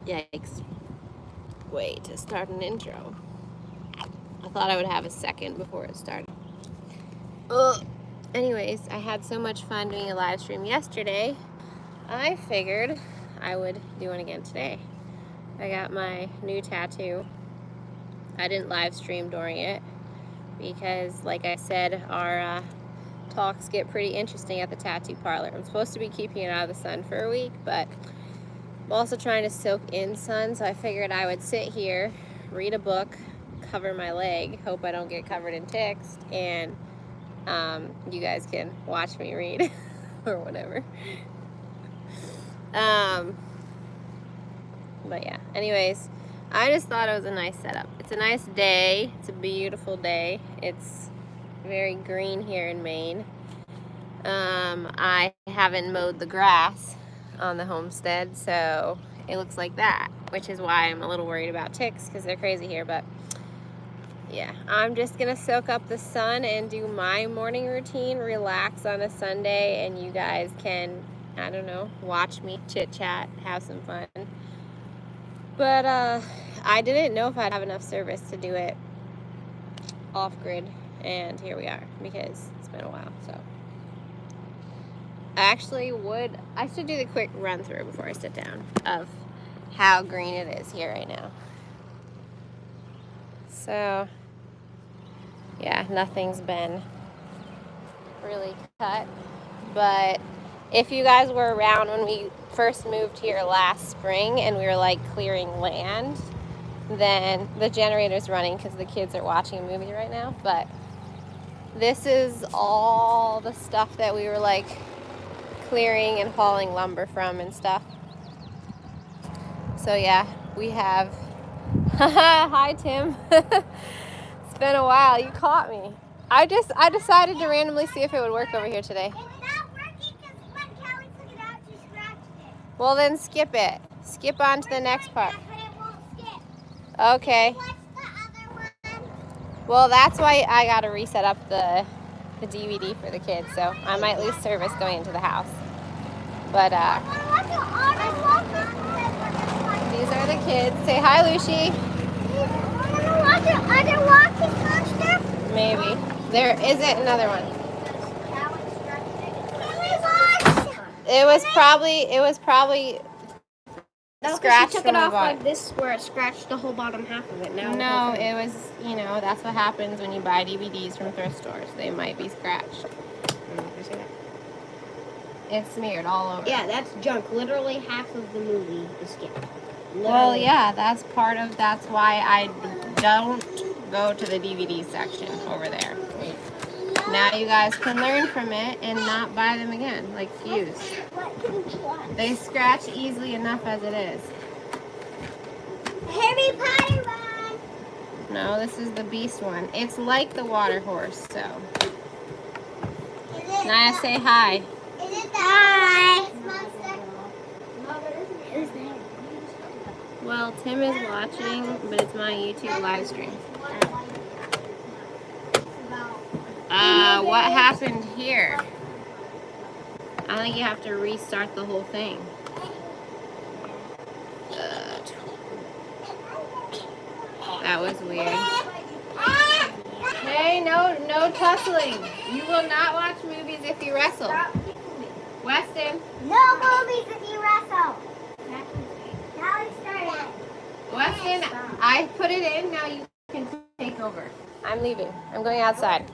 Yikes. Wait to start an intro. I thought I would have a second before it started. Ugh. Anyways, I had so much fun doing a live stream yesterday, I figured I would do one again today. I got my new tattoo. I didn't live stream during it because, like I said, our talks get pretty interesting at the tattoo parlor. I'm supposed to be keeping it out of the sun for a week, but I'm also trying to soak in sun, so I figured I would sit here, read a book, cover my leg, hope I don't get covered in ticks, and you guys can watch me read or whatever. But yeah, anyways, I just thought it was a nice setup. It's a nice day. It's a beautiful day. It's very green here in Maine. I haven't mowed the grass on the homestead, so it looks like that, which is why I'm a little worried about ticks because they're crazy here. But yeah, I'm just gonna soak up the sun and do my morning routine, relax on a Sunday, and you guys can, I don't know, watch me chit chat, have some fun. But I didn't know if I'd have enough service to do it off grid, and here we are because it's been a while. So I should do the quick run through before I sit down of how green it is here right now. So yeah, nothing's been really cut, but if you guys were around when we first moved here last spring and we were like clearing land, then the generator's running because the kids are watching a movie right now. But this is all the stuff that we were like clearing and hauling lumber from and stuff. So yeah, we have hi Tim. It's been a while. You caught me. I decided to randomly see if it would work over here today. Well, then skip it. Skip on to the next part. Okay. Well, that's why I got to reset up the DVD for the kids, so I might lose service going into the house. But these are the kids. Say hi, Lucy. Maybe. There isn't another one. It was probably no, scratched. She took it off like this, where it scratched the whole bottom half of it. Now no, it was, that's what happens when you buy DVDs from thrift stores. They might be scratched. It's smeared all over. Yeah, that's junk. Literally half of the movie is skipped. Well, yeah, that's why I don't go to the DVD section over there. Now you guys can learn from it and not buy them again, like Fuse. They scratch easily enough as it is. Harry Potter one. No, this is the Beast one. It's like the water horse, so. Naya, say hi. Is it the hi? Well, Tim is watching, but it's my YouTube live stream. What happened here? I think you have to restart the whole thing. That was weird. Hey, no tussling. You will not watch movies if you wrestle. Weston. No movies if you wrestle. Now it's started. Weston, I put it in. Now you can take over. I'm leaving. I'm going outside.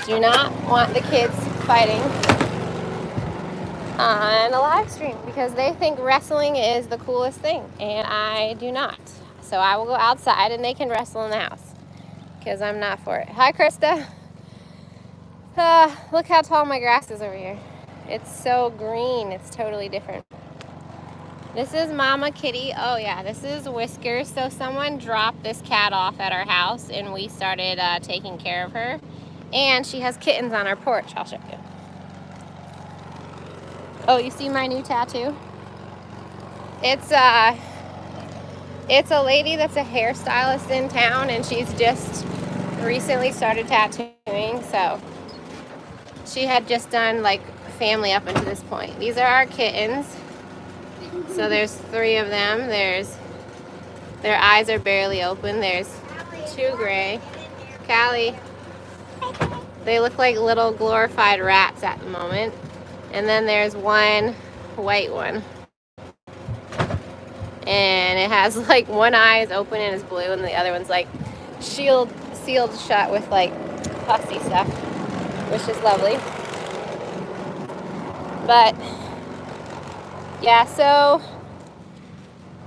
Do not want the kids fighting on a live stream because they think wrestling is the coolest thing, and I do not. So I will go outside and they can wrestle in the house because I'm not for it. Hi, Krista. Look how tall my grass is over here. It's so green. It's totally different. This is Mama Kitty. Oh yeah, this is Whiskers. So someone dropped this cat off at our house and we started taking care of her. And she has kittens on our porch. I'll show you. Oh, you see my new tattoo? It's a lady that's a hairstylist in town, and she's just recently started tattooing. So she had just done like family up until this point. These are our kittens. So there's 3 of them. Their eyes are barely open. There's 2 gray. Callie. They look like little glorified rats at the moment. And then there's 1 white one. And it has like 1 eye is open and is blue, and the other one's like sealed shut with like pussy stuff, which is lovely. But yeah, so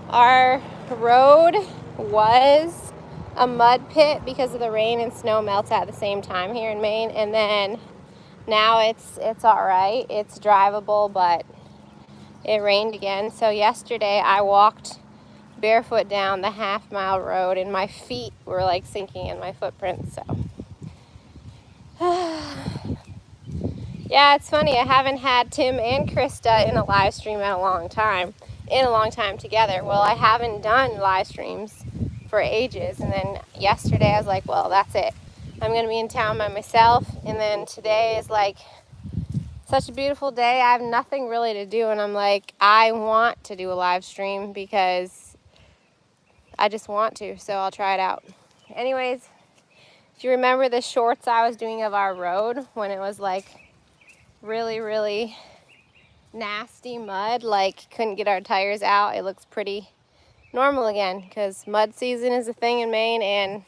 our road was a mud pit because of the rain and snow melts at the same time here in Maine, and then now it's all right. It's drivable, but it rained again. So yesterday I walked barefoot down the half-mile road, and my feet were like sinking in my footprints. So yeah, it's funny. I haven't had Tim and Krista in a live stream in a long time together. Well, I haven't done live streams for ages, and then yesterday I was like, well, that's it. I'm gonna be in town by myself, and then today is like such a beautiful day. I have nothing really to do, and I'm like, I want to do a live stream because I just want to, so I'll try it out. Anyways, if you remember the shorts I was doing of our road when it was like really, really nasty mud, like couldn't get our tires out, it looks pretty normal again because mud season is a thing in Maine, and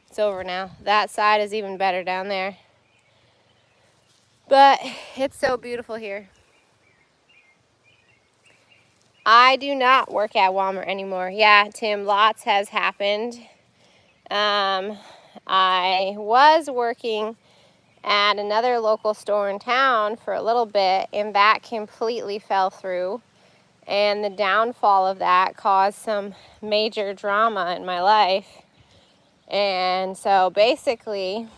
it's over now. That side is even better down there. But it's so beautiful here. I do not work at Walmart anymore. Yeah, Tim, lots has happened. I was working at another local store in town for a little bit, and that completely fell through. And the downfall of that caused some major drama in my life. And so basically,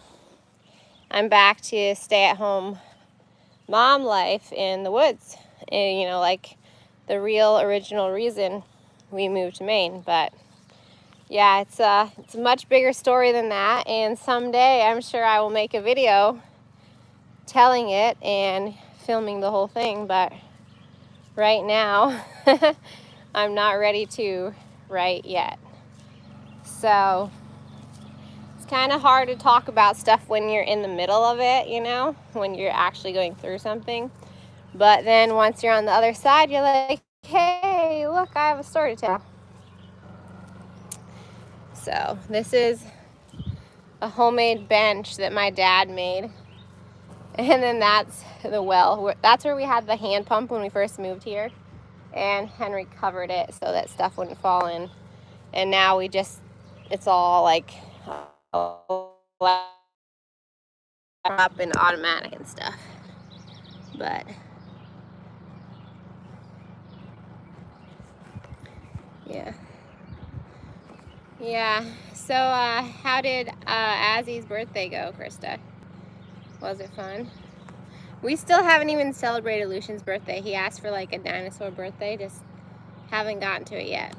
I'm back to stay-at-home mom life in the woods. And, you know, like the real original reason we moved to Maine. But yeah, it's a much bigger story than that. And someday I'm sure I will make a video telling it and filming the whole thing. But right now, I'm not ready to write yet. So it's kind of hard to talk about stuff when you're in the middle of it, you know, when you're actually going through something. But then once you're on the other side, you're like, hey, look, I have a story to tell. So this is a homemade bench that my dad made. And then that's the well. That's where we had the hand pump when we first moved here. And Henry covered it so that stuff wouldn't fall in. And now it's all like up and automatic and stuff. But yeah. So how did Azzy's birthday go, Krista? Was it fun? We still haven't even celebrated Lucian's birthday. He asked for like a dinosaur birthday, just haven't gotten to it yet.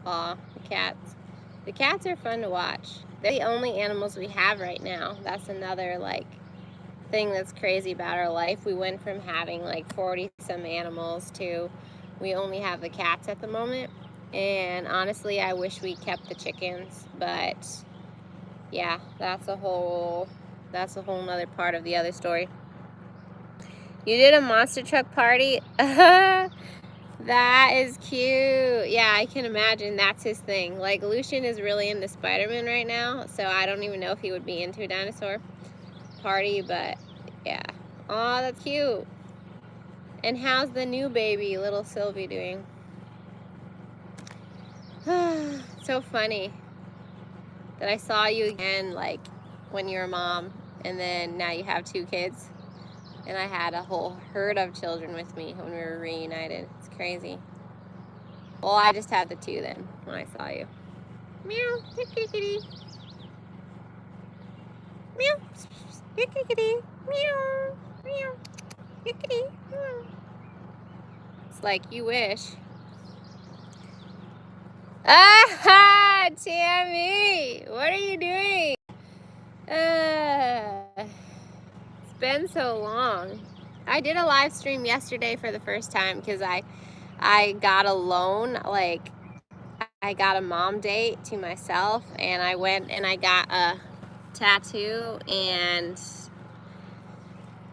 Aw, the cats. The cats are fun to watch. They're the only animals we have right now. That's another like thing that's crazy about our life. We went from having like 40 some animals to we only have the cats at the moment. And honestly, I wish we kept the chickens, but yeah, that's a whole nother part of the other story. You did a monster truck party? That is cute. Yeah, I can imagine that's his thing. Like, Lucian is really into Spider-Man right now, so I don't even know if he would be into a dinosaur party, but yeah. Aw, that's cute. And how's the new baby, little Sylvie, doing? So funny that I saw you again, like, when you were a mom, and then now you have 2 kids. And I had a whole herd of children with me when we were reunited. It's crazy. Well, I just had the 2 then when I saw you. Meow, kitty kitty. Meow, kitty kitty. Meow, meow, kitty. Meow. Like, you wish. Ah, Tammy! What are you doing? It's been so long. I did a live stream yesterday for the first time because I got a loan, like I got a mom date to myself, and I went and I got a tattoo, and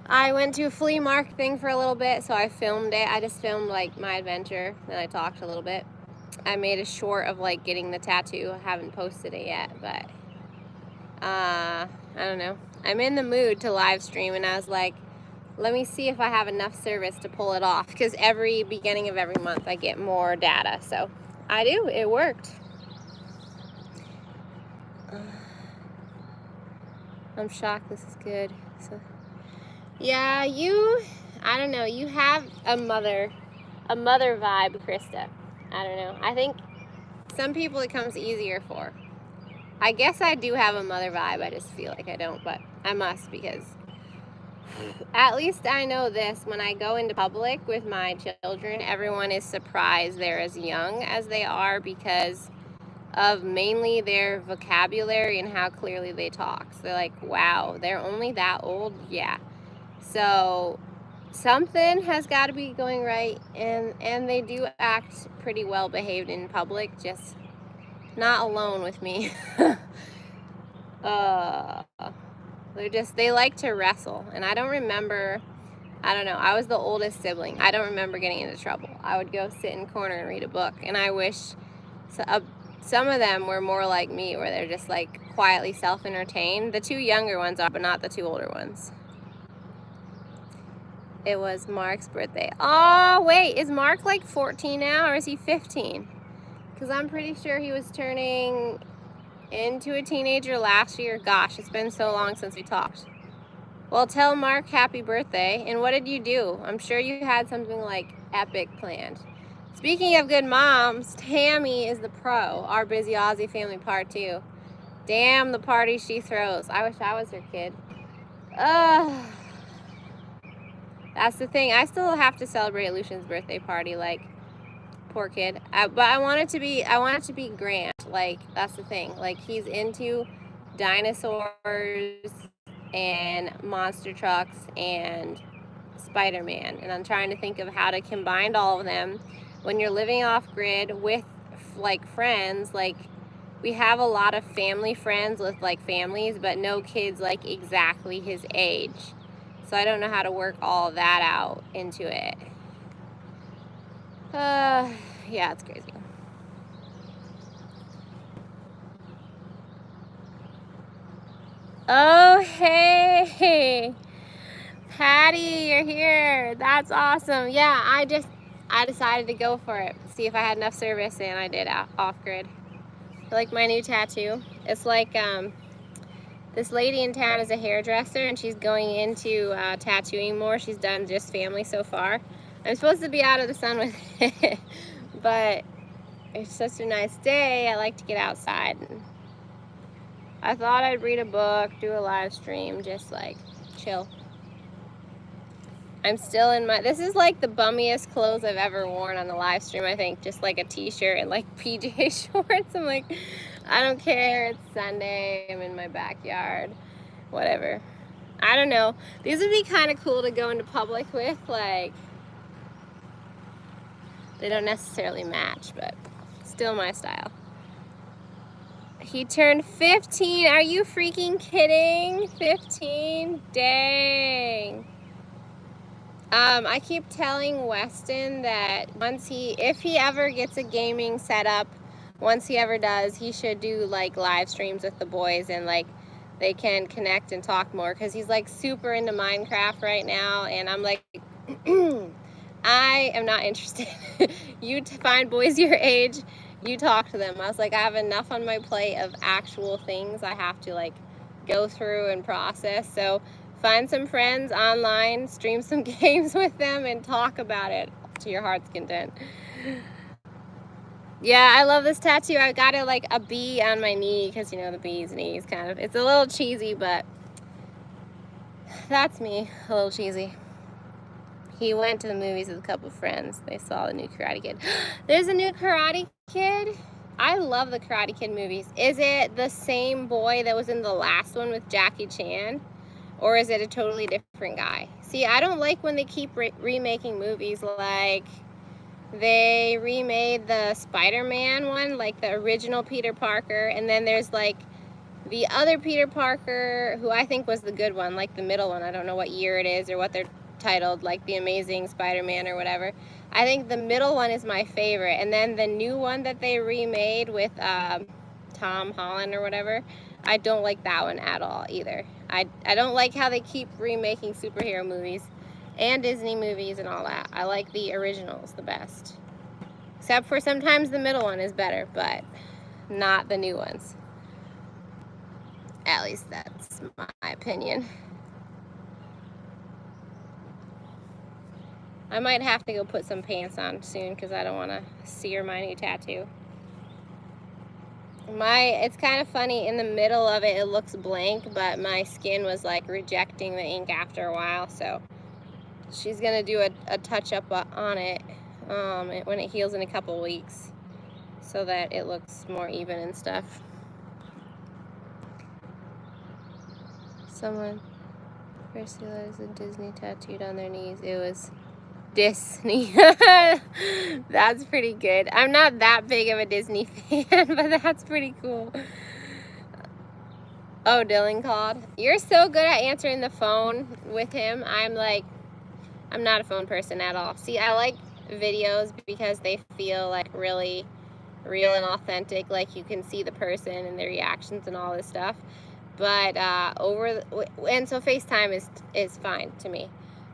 I went to a flea market thing for a little bit, so I filmed it. I just filmed like my adventure, and I talked a little bit. I made a short of like getting the tattoo. I haven't posted it yet, but I don't know. I'm in the mood to live stream, and I was like, let me see if I have enough service to pull it off, because every beginning of every month I get more data. So I do. It worked. I'm shocked this is good. So yeah, I don't know, you have a mother vibe, Krista. I don't know. I think some people it comes easier for. I guess I do have a mother vibe. I just feel like I don't, but I must, because at least I know this. When I go into public with my children, everyone is surprised they're as young as they are because of mainly their vocabulary and how clearly they talk. So they're like, wow, they're only that old? Yeah. So something has got to be going right, and they do act pretty well behaved in public, just not alone with me. They like to wrestle, and I don't know, I was the oldest sibling. I don't remember getting into trouble. I would go sit in the corner and read a book, and I wish some of them were more like me, where they're just like quietly self-entertained. The two younger ones are, but not the two older ones. It was Mark's birthday. Oh, wait, is Mark like 14 now, or is he 15? Because I'm pretty sure he was turning into a teenager last year. Gosh, it's been so long since we talked. Well, tell Mark happy birthday. And what did you do? I'm sure you had something like epic planned. Speaking of good moms, Tammy is the pro. Our Busy Aussie Family Part 2. Damn the party she throws. I wish I was her kid. That's the thing. I still have to celebrate Lucian's birthday party, like, poor kid. But I want it to be grand. Like, that's the thing. Like, he's into dinosaurs and monster trucks and Spider-Man, and I'm trying to think of how to combine all of them. When you're living off grid with like friends, like we have a lot of family friends with like families, but no kids like exactly his age. So I don't know how to work all that out into it. Yeah, it's crazy. Oh, hey, Patty, you're here. That's awesome. Yeah, I decided to go for it. See if I had enough service, and I did off grid. I like my new tattoo. It's like this lady in town is a hairdresser, and she's going into tattooing more. She's done just family so far. I'm supposed to be out of the sun with it, but it's such a nice day. I like to get outside. And I thought I'd read a book, do a live stream, just like chill. I'm still in this is like the bummiest clothes I've ever worn on the live stream, I think. Just like a t-shirt and like PJ shorts. I'm like, I don't care. It's Sunday. I'm in my backyard. Whatever. I don't know. These would be kind of cool to go into public with. Like, they don't necessarily match, but still my style. He turned 15. Are you freaking kidding? 15? Dang. I keep telling Weston that if he ever gets a gaming setup, once he ever does, he should do like live streams with the boys, and like they can connect and talk more, because he's like super into Minecraft right now, and I'm like, I am not interested. You find boys your age, you talk to them. I was like, I have enough on my plate of actual things I have to like go through and process. So find some friends online, stream some games with them, and talk about it to your heart's content. Yeah, I love this tattoo. I got it like a bee on my knee, because you know the bee's knees kind of. It's a little cheesy, but that's me, a little cheesy. He went to the movies with a couple friends. They saw the new Karate Kid. There's a new Karate Kid? I love the Karate Kid movies. Is it the same boy that was in the last one with Jackie Chan? Or is it a totally different guy? See, I don't like when they keep remaking movies. Like, they remade the Spider-Man one, like the original Peter Parker, and then there's like the other Peter Parker, who I think was the good one, like the middle one. I don't know what year it is or what they're titled, like the Amazing Spider-Man or whatever. I think the middle one is my favorite, and then the new one that they remade with Tom Holland or whatever, I don't like that one at all either. I don't like how they keep remaking superhero movies and Disney movies and all that. I like the originals the best. Except for sometimes the middle one is better, but not the new ones. At least that's my opinion. I might have to go put some pants on soon because I don't want to sear my new tattoo. It's kind of funny, in the middle of it, it looks blank, but my skin was like rejecting the ink after a while, so she's gonna do a touch-up on it when it heals in a couple weeks so that it looks more even and stuff. Someone first realized a Disney tattooed on their knees. It was Disney. That's pretty good. I'm not that big of a Disney fan, but that's pretty cool. Oh, Dylan called. You're so good at answering the phone with him. I'm not a phone person at all. See, I like videos because they feel like really real and authentic. Like you can see the person and their reactions and all this stuff. But and so FaceTime is fine to me.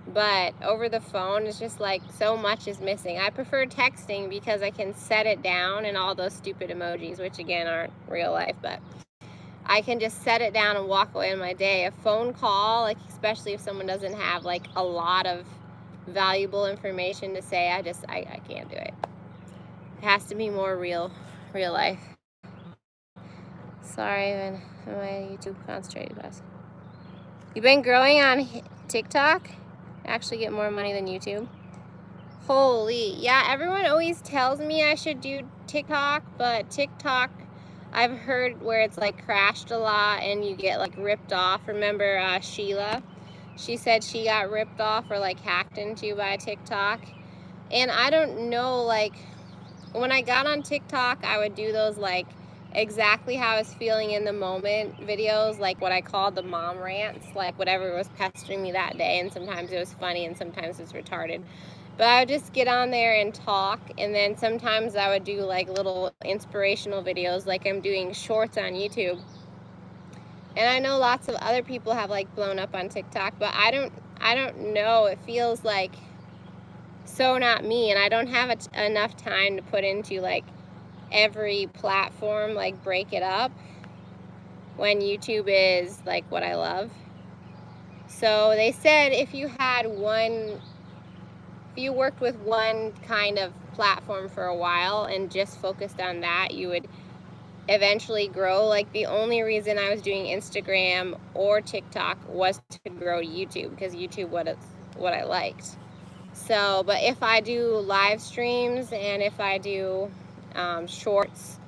But over the phone, it's just like so much is missing. I prefer texting because I can set it down and all those stupid emojis, which again aren't real life, but I can just set it down and walk away in my day. A phone call, like especially if someone doesn't have like a lot of valuable information to say, I can't do it. It has to be more real life. Sorry, when my YouTube concentrated class. You've been growing on TikTok? Actually get more money than YouTube. Holy, yeah, everyone always tells me I should do TikTok, but TikTok, I've heard where it's like crashed a lot and you get like ripped off. Remember Sheila? She said she got ripped off or like hacked into by TikTok. And I don't know, like when I got on TikTok, I would do those like exactly how I was feeling in the moment videos, like what I called the mom rants, like whatever was pestering me that day, and sometimes it was funny and sometimes it was retarded. But I would just get on there and talk, and then sometimes I would do like little inspirational videos, like I'm doing shorts on YouTube. And I know lots of other people have like blown up on TikTok, but I don't know, it feels like so not me, and I don't have enough time to put into like every platform, like break it up when YouTube is like what I love. So they said if you worked with one kind of platform for a while and just focused on that, you would eventually grow. Like the only reason I was doing Instagram or TikTok was to grow YouTube, because YouTube was what I liked. So, but if I do live streams and if I do shorts,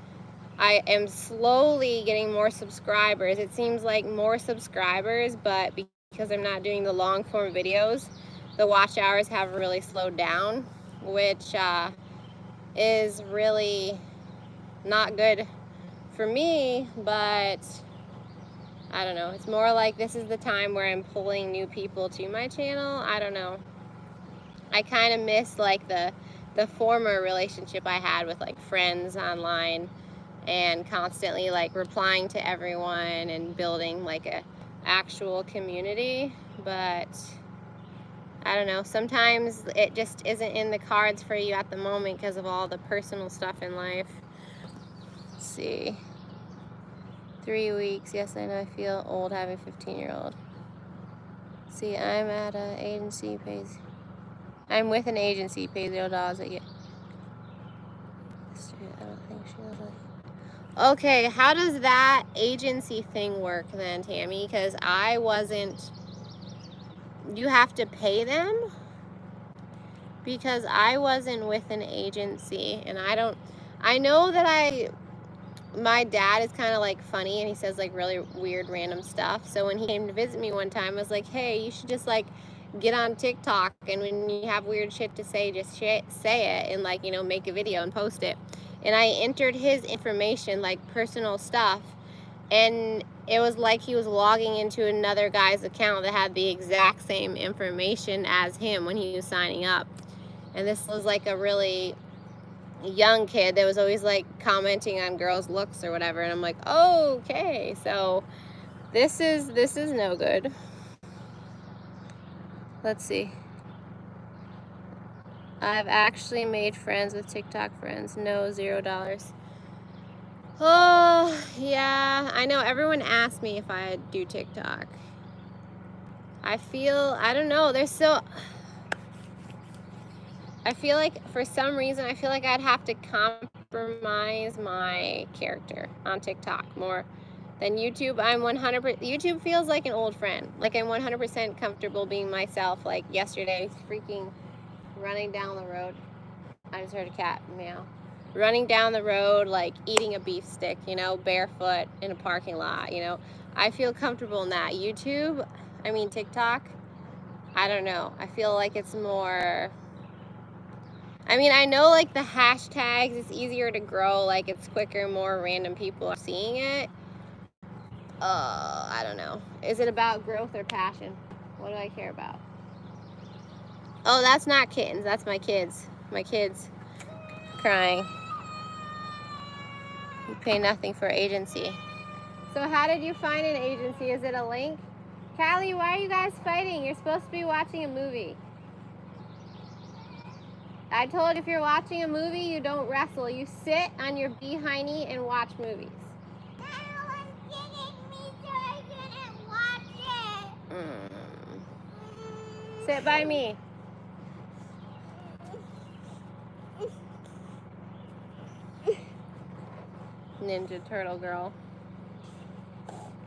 I am slowly getting more subscribers. It seems like more subscribers, but because I'm not doing the long form videos, the watch hours have really slowed down, which is really not good for me, but I don't know. It's more like this is the time where I'm pulling new people to my channel. I don't know. I kind of miss like the former relationship I had with like friends online and constantly like replying to everyone and building like a actual community. But I don't know, sometimes it just isn't in the cards for you at the moment because of all the personal stuff in life. Let's see. 3 weeks. Yes, I know I feel old having a 15-year-old. See, I'm at an agency pays. I'm with an agency, pays $0 a year. I don't think she was like. Okay, how does that agency thing work then, Tammy? Because I wasn't. You have to pay them? because I wasn't with an agency, and I know that my dad is kind of like funny, and he says like really weird random stuff. So when he came to visit me one time, I was like, hey, you should just like get on TikTok, and when you have weird shit to say, just say it, and like, you know, make a video and post it. And I entered his information, like personal stuff, and it was like he was logging into another guy's account that had the exact same information as him when he was signing up. And this was like a really young kid that was always like commenting on girls' looks or whatever, and I'm like, oh, okay, so this is no good. Let's see. I've actually made friends with TikTok friends. No, $0. Oh, yeah, I know everyone asked me if I do TikTok. I don't know, I feel like for some reason, I feel like I'd have to compromise my character on TikTok more than YouTube. YouTube feels like an old friend. Like I'm 100% comfortable being myself. Like yesterday, freaking running down the road. I just heard a cat meow. Running down the road, like eating a beef stick, you know, barefoot in a parking lot, you know. I feel comfortable in that. TikTok, I don't know. I feel like it's more... I know like the hashtags, it's easier to grow, like it's quicker, more random people are seeing it. I don't know. Is it about growth or passion? What do I care about? Oh, that's not kittens, that's my kids. My kids crying. You pay nothing for agency. So how did you find an agency? Is it a link? Callie, why are you guys fighting? You're supposed to be watching a movie. I told you if you're watching a movie, you don't wrestle. You sit on your behiney and watch movies. That was getting me so I couldn't watch it. Sit by me. Ninja Turtle girl.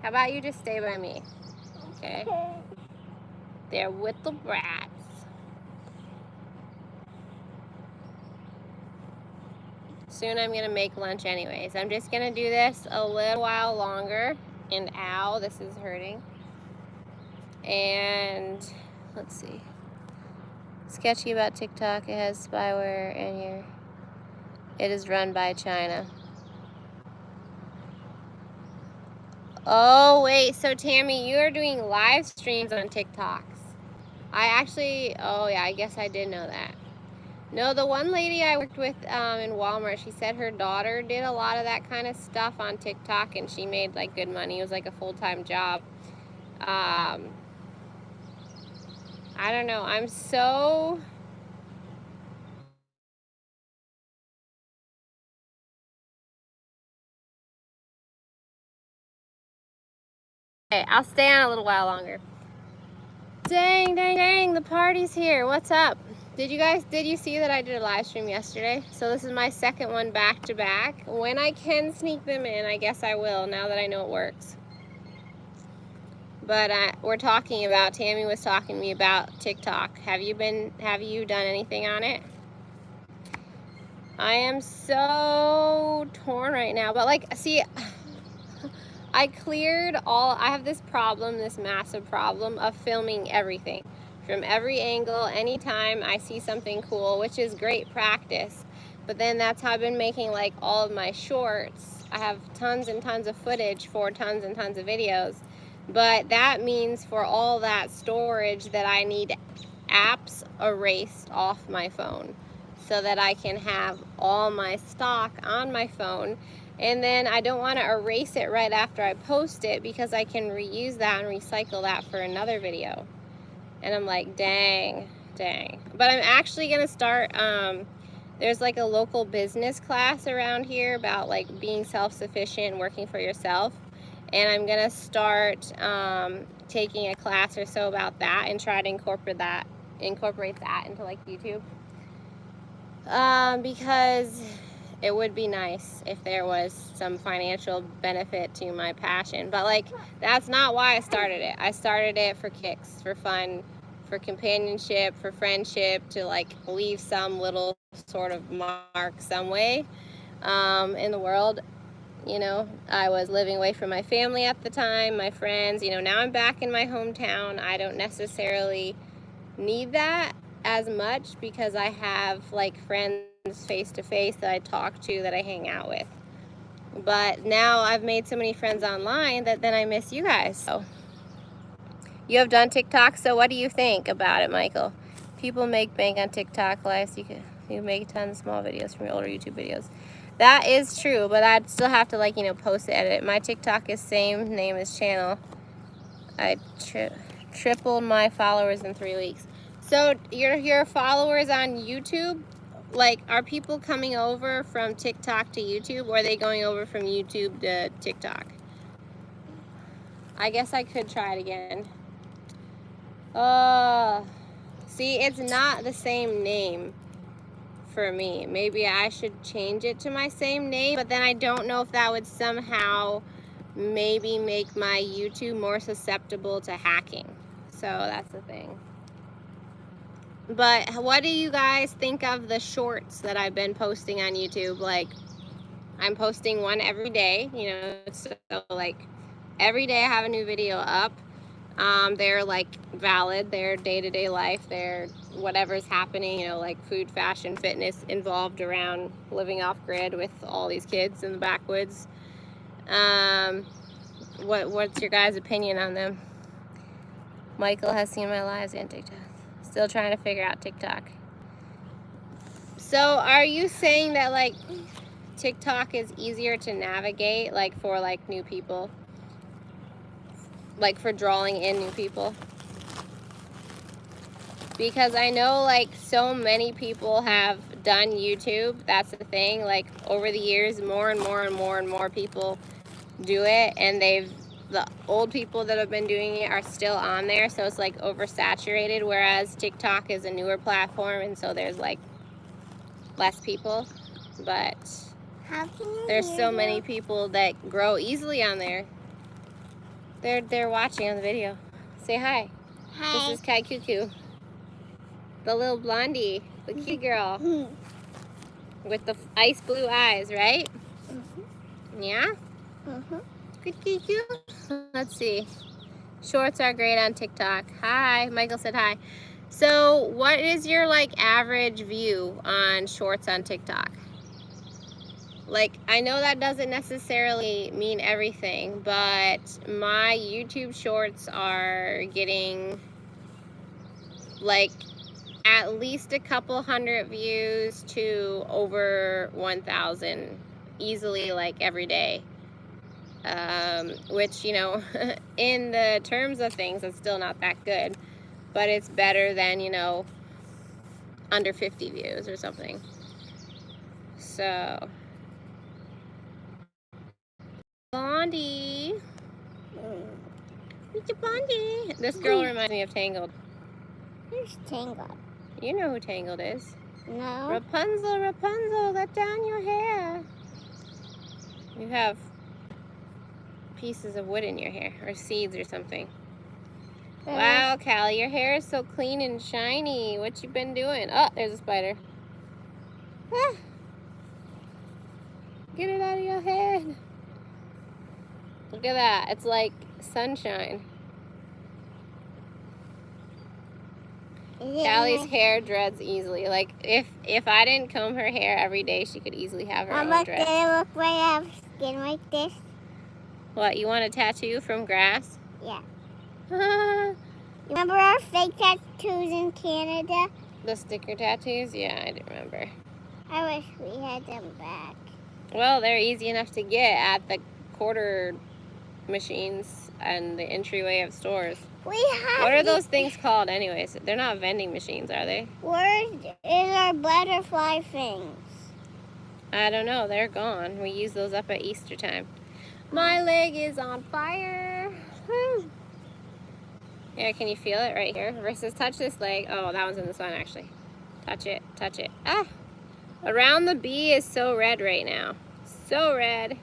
How about you just stay by me? Okay. They're little brats. Soon I'm gonna make lunch anyways. I'm just gonna do this a little while longer. And ow, this is hurting. And let's see. Sketchy about TikTok. It has spyware in here. It is run by China. Oh wait, so Tammy, you are doing live streams on TikToks. Oh yeah, I guess I did know that. No, the one lady I worked with in Walmart, she said her daughter did a lot of that kind of stuff on TikTok, and she made like good money. It was like a full-time job. I don't know. I'm so... Okay, I'll stay on a little while longer. Dang, dang, dang, the party's here. What's up? Did you see that I did a live stream yesterday? So this is my second one back to back. When I can sneak them in, I guess I will, now that I know it works. But Tammy was talking to me about TikTok. Have you done anything on it? I am so torn right now, but like, see, I have this massive problem of filming everything from every angle, anytime I see something cool, which is great practice. But then that's how I've been making like all of my shorts. I have tons and tons of footage for tons and tons of videos. But that means for all that storage that I need apps erased off my phone so that I can have all my stock on my phone. And then I don't want to erase it right after I post it because I can reuse that and recycle that for another video. And I'm like, dang. But I'm actually going to start, there's like a local business class around here about like being self-sufficient and working for yourself. And I'm going to start taking a class or so about that and try to incorporate that into like YouTube. Because it would be nice if there was some financial benefit to my passion. But like, that's not why I started it. I started it for kicks, for fun, for companionship, for friendship, to like leave some little sort of mark some way in the world. You know, I was living away from my family at the time, my friends. You know, now I'm back in my hometown. I don't necessarily need that as much because I have like friends face to face that I talk to, that I hang out with. But now I've made so many friends online that then I miss you guys. So you have done TikTok, so what do you think about it, Michael? People make bank on TikTok lives. You make tons of small videos from your older YouTube videos. That is true, but I'd still have to, like, you know, post it, edit it. My TikTok is same name as channel. I tripled my followers in 3 weeks. So your followers on YouTube, like, are people coming over from TikTok to YouTube, or are they going over from YouTube to TikTok? I guess I could try it again. See, it's not the same name for me. Maybe I should change it to my same name, but then I don't know if that would somehow maybe make my YouTube more susceptible to hacking. So that's the thing. But what do you guys think of the shorts that I've been posting on YouTube? Like, I'm posting one every day, you know, so like every day I have a new video up. They're like valid, they're day-to-day life, they're whatever's happening, you know, like food, fashion, fitness involved around living off grid with all these kids in the backwoods. What's your guys' opinion on them? Michael has seen my lives and TikTok. Still trying to figure out TikTok. So are you saying that like TikTok is easier to navigate, like for like new people? Like for drawing in new people? Because I know like so many people have done YouTube. That's the thing. Like over the years, more and more and more and more people do it, and the old people that have been doing it are still on there, so it's like oversaturated, whereas TikTok is a newer platform, and so there's like less people. But there's so many people that grow easily on there. They're watching on the video. Say hi. Hi. This is Kai Cuckoo, the little blondie, the cute girl with the ice blue eyes, right? Yeah? Cute. Let's see. Shorts are great on TikTok. Hi. Michael said hi. So what is your like average view on shorts on TikTok? Like, I know that doesn't necessarily mean everything, but my YouTube shorts are getting like at least a couple hundred views to over 1,000 easily, like every day. Which, you know, in the terms of things, it's still not that good, but it's better than, you know, under 50 views or something. So, Blondie. It's a Blondie. This girl reminds me of Tangled. Who's Tangled? You know who Tangled is. No. Rapunzel, Rapunzel, let down your hair. You have pieces of wood in your hair, or seeds or something. Wow, Callie, your hair is so clean and shiny. What you been doing? Oh, there's a spider. Ah. Get it out of your head. Look at that. It's like sunshine. Callie's hair dreads easily. Like, if I didn't comb her hair every day, she could easily have her own dreads. Did it look like I have skin like this? What, you want a tattoo from grass? Yeah. Remember our fake tattoos in Canada? The sticker tattoos? Yeah, I do remember. I wish we had them back. Well, they're easy enough to get at the quarter machines and the entryway of stores. What are those things called anyways? They're not vending machines, are they? Where is our butterfly things? I don't know. They're gone. We use those up at Easter time. My leg is on fire. Whew. Yeah, can you feel it right here? Versus touch this leg. Oh, that one's in the sun actually. Touch it. Touch it. Ah! Around the bee is so red right now. So red.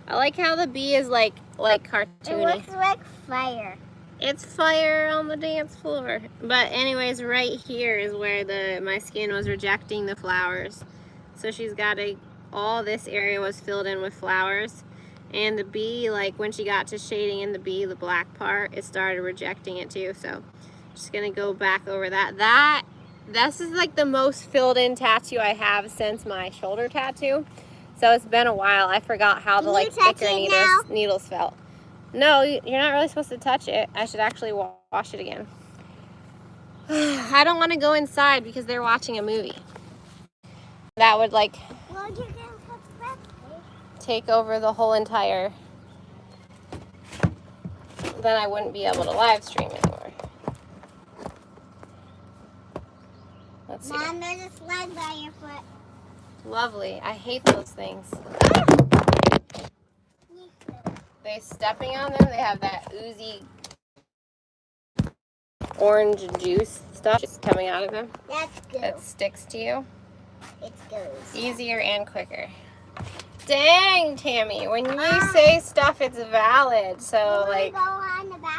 I like how the bee is like cartoony. It looks like fire. It's fire on the dance floor. But anyways, right here is where my skin was rejecting the flowers. So she's got all this area was filled in with flowers. And the bee, like when she got to shading in the bee, the black part, it started rejecting it too. So just gonna go back over that. This is like the most filled in tattoo I have since my shoulder tattoo. So it's been a while. I forgot how the like thicker needles felt. No, you're not really supposed to touch it. I should actually wash it again. I don't want to go inside because they're watching a movie. That would like take over the whole entire. Then I wouldn't be able to live stream anymore. Let's see. Mom, there's a slug by your foot. Lovely. I hate those things. They stepping on them. They have that oozy orange juice stuff just coming out of them. That's good. That sticks to you. It's good. Easier and quicker. Dang, Tammy, when you say stuff, it's valid. So, like,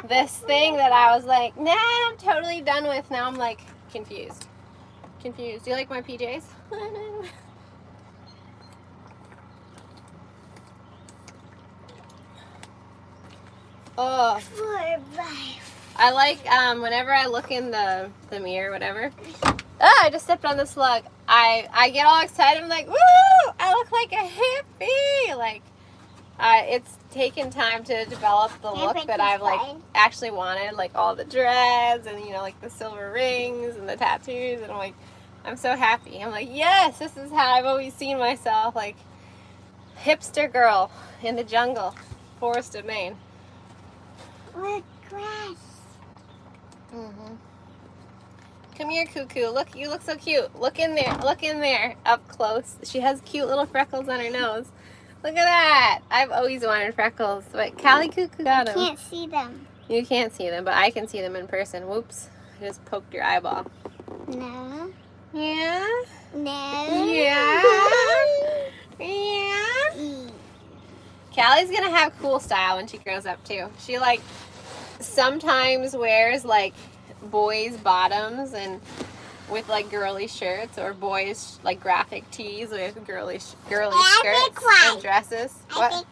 this thing that I was like, nah, I'm totally done with. Now I'm, like, confused. Confused. Do you like my PJs? Oh. I like, whenever I look in the mirror, whatever. Oh, I just stepped on the slug. I get all excited. I'm like, woo! I look like a hippie. Like, it's taken time to develop the look that I've like actually wanted, like all the dreads and like the silver rings and the tattoos. And I'm like, I'm so happy. I'm like, yes, this is how I've always seen myself, like hipster girl in the jungle, forest of Maine. With grass. Mm-hmm. Come here, Cuckoo. Look, you look so cute. Look in there. Look in there. Up close. She has cute little freckles on her nose. Look at that. I've always wanted freckles, but Callie Cuckoo got them. I can't see them. You can't see them, but I can see them in person. Whoops. I just poked your eyeball. No. Yeah? No. Yeah? Yeah? Callie's gonna have cool style when she grows up, too. She, like, sometimes wears, like, boys' bottoms and with like girly shirts, or boys like graphic tees with girly skirts and dresses. What?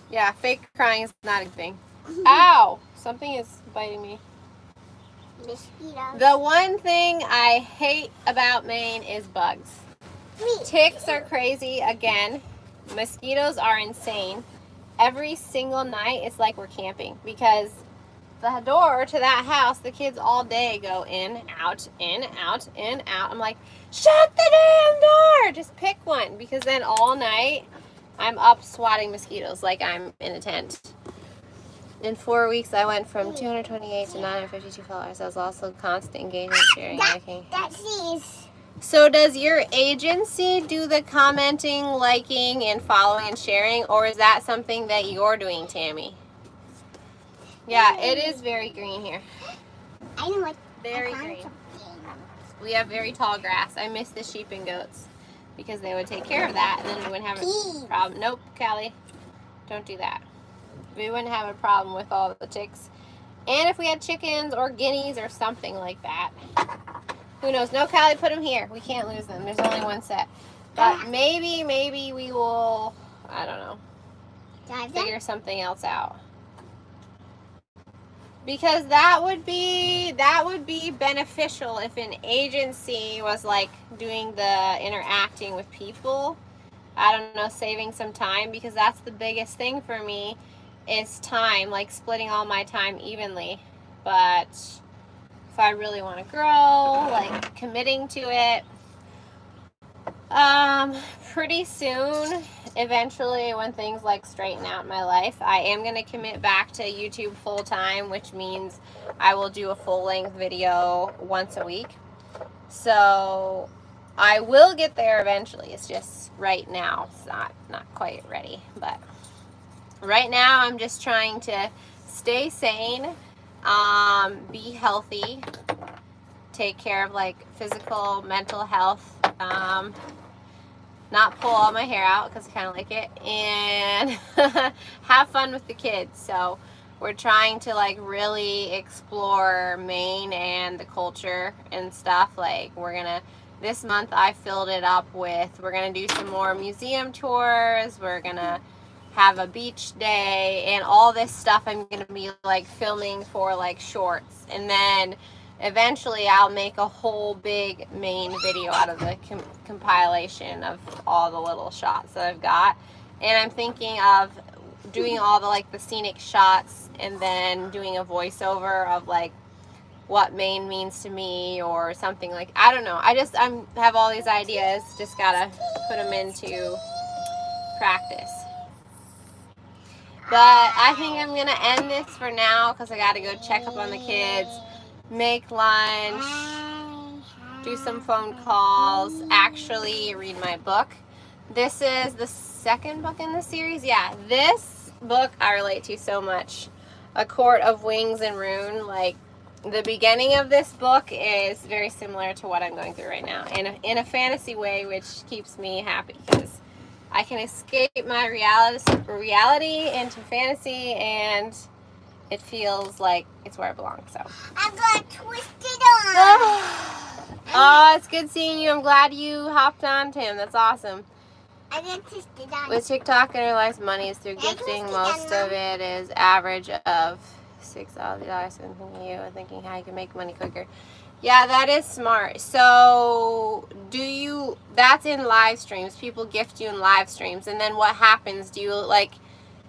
Yeah, fake crying is not a thing. Ow! Something is biting me. Mosquitoes. The one thing I hate about Maine is bugs. Ticks are crazy again. Mosquitoes are insane. Every single night it's like we're camping because the door to that house, the kids all day go in, out, in, out, in, out. I'm like, shut the damn door! Just pick one, because then all night I'm up swatting mosquitoes like I'm in a tent. In 4 weeks, I went from 228 to 952 followers. I was also constant engagement, sharing, liking. That's these. So does your agency do the commenting, liking, and following and sharing, or is that something that you're doing, Tammy? Yeah, it is very green here. I know what. Very green. We have very tall grass. I miss the sheep and goats because they would take care of that, and then we wouldn't have a problem. Nope, Callie, don't do that. We wouldn't have a problem with all the ticks. And if we had chickens or guineas or something like that. Who knows? No, Callie, put them here. We can't lose them. There's only one set. But maybe we will, I don't know, figure something else out. Because that would be beneficial if an agency was like doing the interacting with people. I don't know, saving some time, because that's the biggest thing for me is time, like splitting all my time evenly. But if I really want to grow, like committing to it, pretty soon, eventually, when things like straighten out in my life, I am going to commit back to YouTube full time, which means I will do a full-length video once a week. So I will get there eventually. It's just right now it's not quite ready, but right now I'm just trying to stay sane, be healthy, take care of like physical, mental health, not pull all my hair out because I kind of like it, and have fun with the kids. So we're trying to like really explore Maine and the culture and stuff. Like this month I filled it up with, we're gonna do some more museum tours, we're gonna have a beach day, and all this stuff I'm gonna be like filming for like shorts, and then eventually I'll make a whole big Maine video out of the compilation of all the little shots that I've got. And I'm thinking of doing all the like the scenic shots and then doing a voiceover of like what Maine means to me or something. Like, I don't know, I have all these ideas, just gotta put them into practice. But I think I'm gonna end this for now because I gotta go check up on the kids, make lunch, do some phone calls, actually read my book. This is the second book in the series. Yeah, this book I relate to so much. A Court of Wings and Rune. Like, the beginning of this book is very similar to what I'm going through right now, in a fantasy way, which keeps me happy because I can escape my reality into fantasy, and it feels like it's where I belong. So I got twisted on. Oh, it's good seeing you. I'm glad you hopped on, Tim. That's awesome. I got twisted on. With TikTok and our lives, money is through gifting. Most of it is average of $6. I'm thinking you. I'm thinking how you can make money quicker. Yeah, that is smart. So that's in live streams. People gift you in live streams. And then what happens?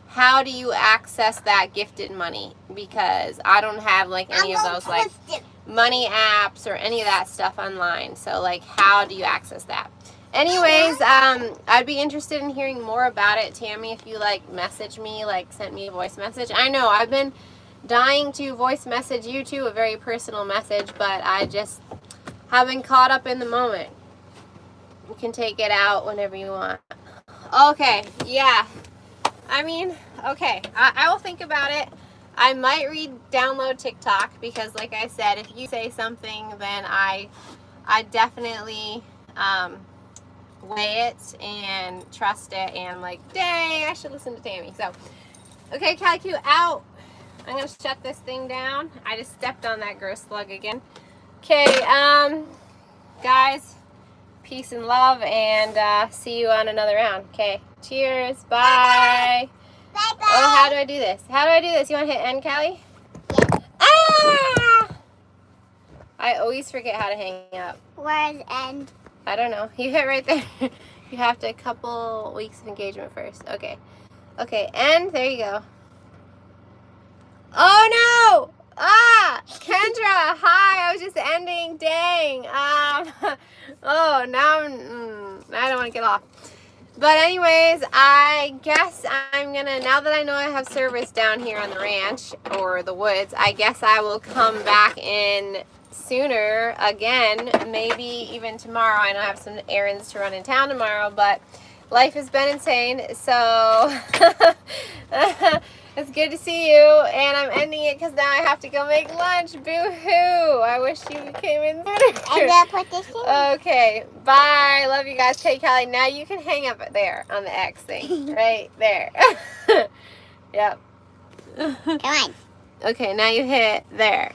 How do you access that gifted money? Because I don't have like any of those like money apps or any of that stuff online. So like, how do you access that? Anyways, I'd be interested in hearing more about it, Tammy, if you like message me, like send me a voice message. I know I've been dying to voice message you too, a very personal message, but I just haven't caught up in the moment. You can take it out whenever you want. Okay, yeah. I mean, okay, I will think about it. I might download TikTok because, like I said, if you say something, then I definitely weigh it and trust it and like, dang, I should listen to Tammy. So, okay, Calico, out. I'm going to shut this thing down. I just stepped on that gross slug again. Okay, guys, peace and love, and see you on another round. Okay, cheers, bye. Bye-bye. Oh, how do I do this? How do I do this? You want to hit end, Callie? Yeah. Ah! I always forget how to hang up. Where's end? I don't know. You hit right there. You have to, a couple weeks of engagement first. Okay. Okay, end. There you go. Oh, no! Ah! Kendra, hi. I was just ending. Dang. Oh, now I don't want to get off. But anyways, I guess I'm gonna, now that I know I have service down here on the ranch or the woods, I guess I will come back in sooner again, maybe even tomorrow. I know I have some errands to run in town tomorrow, but life has been insane, so it's good to see you, and I'm ending it because now I have to go make lunch. Boo-hoo! I wish you came in sooner. I'm gonna put this in. Okay, bye. Love you guys. Okay, Callie, now you can hang up there on the X thing. Right there. Yep. Come on. Okay, now you hit there.